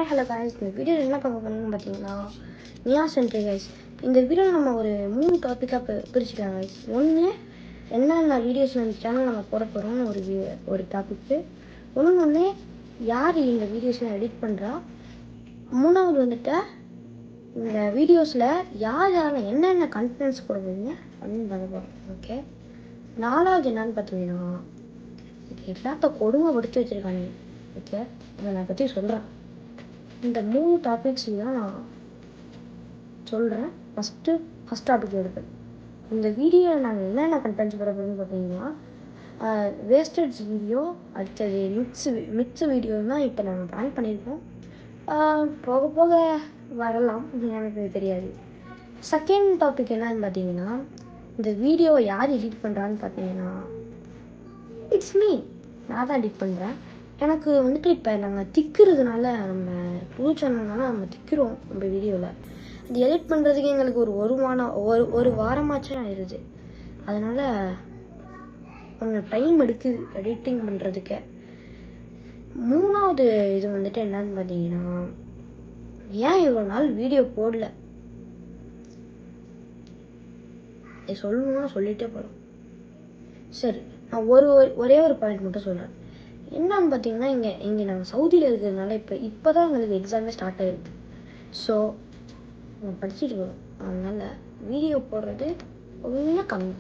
Hi hello guys, இந்த வீடியோவில் என்ன பார்க்க போகிறோம்னு பார்த்தீங்கன்னா நியா சென்ட்ரி கைஸ். இந்த வீடியோவில் நம்ம ஒரு 3 டாப்பிக்காக பிரிச்சுக்கலாம் கைஸ். ஒன்று, என்னென்ன வீடியோஸ் நம்ம சேனல் நம்ம போட போகிறோம்னு ஒரு டாப்பிக்கு. ஒன்று, யார் இந்த வீடியோஸ்லாம் எடிட் பண்ணுறா. மூணாவது வந்துட்டு இந்த வீடியோஸில் யார் என்னென்ன கண்டென்ட்ஸ் போட போகிறீங்க அப்படின்னு பார்க்க போகிறோம். ஓகே, நாலாவது என்னன்னு பார்த்தீங்கன்னா எல்லாத்த கொடுமைப்படுத்தி வச்சுருக்காங்க. ஓகே, இதை நான் பற்றி சொல்கிறேன். இந்த 3 டாபிக்ஸ் தான் நான் சொல்கிறேன். ஃபஸ்ட் டாபிக் எடுப்பேன். இந்த வீடியோவில் நாங்கள் என்னென்ன கண்டென்ட்ஸ் போட போகிறோம்னு பார்த்தீங்கன்னா வேஸ்டேஜ் வீடியோ, அடுத்தது மிக்ஸ் வீடியோ தான் இப்போ நாங்கள் பிளான் பண்ணியிருக்கோம். போக போக வரலாம், எனக்கு தெரியாது. செகண்ட் டாபிக் என்னன்னு பார்த்தீங்கன்னா இந்த வீடியோவை யார் எடிட் பண்ணுறான்னு பார்த்தீங்கன்னா இட்ஸ் மீ. நான் தான் எடிட் பண்ணுறேன். எனக்கு வந்துட்டு இப்போ நாங்கள் திக்கிறதுனால, நம்ம புது சேனல்னால நம்ம திக்கிறோம் நம்ம வீடியோவில். அது எடிட் பண்ணுறதுக்கு எங்களுக்கு ஒரு வாரமாச்சும் ஆயிடுது. அதனால் கொஞ்சம் டைம் எடுக்குது எடிட்டிங் பண்ணுறதுக்கு. மூணாவது இது வந்துட்டு என்னன்னு பார்த்தீங்கன்னா ஏன் இவ்வளோ நாள் வீடியோ போடல சொல்லணும்னா சொல்லிகிட்டே போகிறோம். சரி, நான் ஒரே ஒரு பாயிண்ட் மட்டும் சொல்கிறேன். என்னன்னு பார்த்தீங்கன்னா இங்கே நாங்கள் சவுதியில் இருக்கிறதுனால இப்போ தான் எங்களுக்கு எக்ஸாமே ஸ்டார்ட் ஆகிருக்கு. ஸோ நாங்கள் படிச்சுட்டு வரோம். அதனால் வீடியோ போடுறது கொஞ்சம் கம்மி.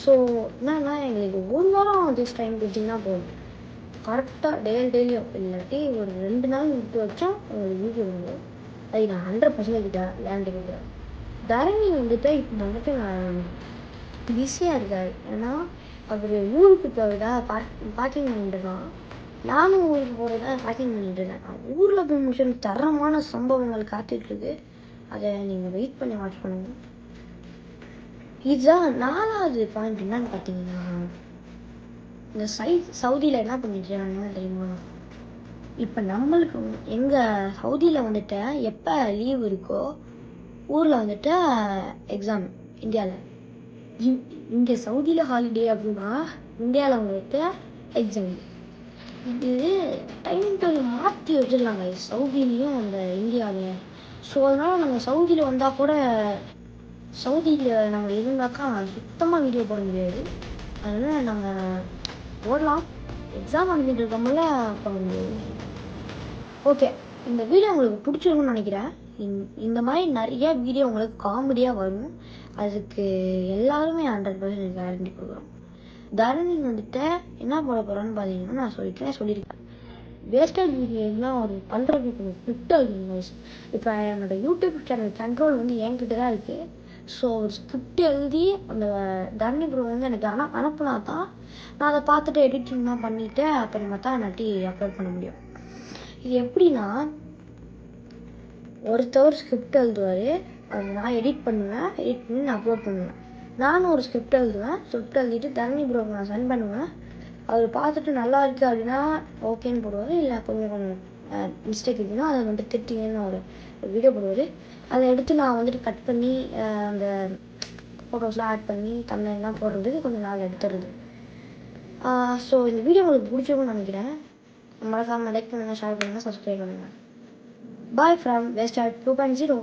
ஸோ என்னன்னா எங்களுக்கு ஒரு வாரம் திஸ் டைம் கொடுத்தீங்கன்னா போதும். கரெக்டாக டெய்லியும் இல்லாட்டி ஒரு 2 நாள் விட்டு வச்சா உங்களுக்கு வீடியோ வரும். அது நான் 100% லேண்ட் கொடுக்குறேன். தரணி வந்துட்டு இப்போ வந்துட்டு நான் பிஸியாக இருக்காரு. ஏன்னா அவர் ஊருக்கு போகிறதா பேக்கிங் பண்ணிட்டுருக்கான். நானும் ஊருக்கு போகிறதா பேக்கிங் பண்ணிட்டுருக்கேன். ஊரில் போய் முடிச்சு தரமான சம்பவங்கள் காத்துட்ருக்கு. அதை நீங்கள் வெயிட் பண்ணி வாட்ச் பண்ணுங்க. இதுதான் நாலாவது பாயிண்ட். என்னன்னு பார்த்தீங்கன்னா இந்த சவுதியில் என்ன பண்ணிட்டுருக்காங்க தெரியுமா? இப்போ நம்மளுக்கு எங்கள் சவுதியில் வந்துட்டு எப்போ லீவ் இருக்கோ ஊரில் வந்துட்டு எக்ஸாம். இந்தியாவில் இங்கே சவுதியில் ஹாலிடே அப்படின்னா இந்தியாவில் வந்துட்டு எக்ஸாம். இது டைம் மாற்றி வச்சிடலாங்க சவுதிலையும் அந்த இந்தியாவிலையும். ஸோ அதனால் நாங்கள் சவுதியில் வந்தால் கூட சவுதியில் நாங்கள் இருந்தாக்கா சுத்தமாக வீடியோ போட முடியாது. அதனால் நாங்கள் போடலாம், எக்ஸாம் நடந்துட்டு இருக்கோம்ல போட முடியாது. ஓகே, இந்த வீடியோ உங்களுக்கு பிடிச்சிருக்குன்னு நினைக்கிறேன். இந்த மாதிரி நிறைய வீடியோ உங்களுக்கு காமெடியாக வரும். அதுக்கு எல்லாருமே 100% கேரண்டி கொடுக்குறோம். தரணி வந்துட்டு என்ன போட போகிறோன்னு பார்த்தீங்கன்னா நான் சொல்லியிருக்கேன். வேஸ்டேஜ் வீடியோலாம் ஒரு பண்ணுறதுக்கு ஒரு ஸ்கிரிப்ட் எழுதுங்க. இப்போ என்னோடய யூடியூப் சேனல் கண்ட்ரோல் வந்து என்கிட்ட தான் இருக்குது. ஸோ ஒரு ஸ்கிரிப்ட் எழுதி அந்த தரணி ப்ரோ வந்து எனக்கு அனுப்புனா தான் நான் அதை பார்த்துட்டு எடிட்டிங்லாம் பண்ணிவிட்டு அப்புறமா தான் நட்டி அப்லோட் பண்ண முடியும். இது எப்படின்னா ஒருத்தவர் ஸ்கிரிப்ட் எழுதுவார், அதை நான் எடிட் பண்ணி நான் அப்லோட் பண்ணுவேன். நானும் ஒரு ஸ்கிரிப்ட் எழுதிட்டு தரணி ப்ரோக்கு நான் சென்ட் பண்ணுவேன். அவர் பார்த்துட்டு நல்லா இருக்குது அப்படின்னா ஓகேன்னு போடுவார். இல்லை கொஞ்சம் மிஸ்டேக் இருக்குன்னா அதை வந்துட்டு திட்டிங்கன்னு ஒரு வீடியோ போடுவார். அதை எடுத்து நான் வந்துட்டு கட் பண்ணி அந்த ஃபோட்டோஸ்லாம் ஆட் பண்ணி தமிழ்லாம் போடுறதுக்கு கொஞ்சம் நாள் எடுத்துடுறது. ஸோ இந்த வீடியோ உங்களுக்கு பிடிச்சிருக்குன்னு நினைக்கிறேன். மறக்காமல் லைக் பண்ணுங்கள், ஷேர் பண்ணுங்கள், சப்ஸ்கிரைப் பண்ணுங்கள். Bye from Westside 2.0.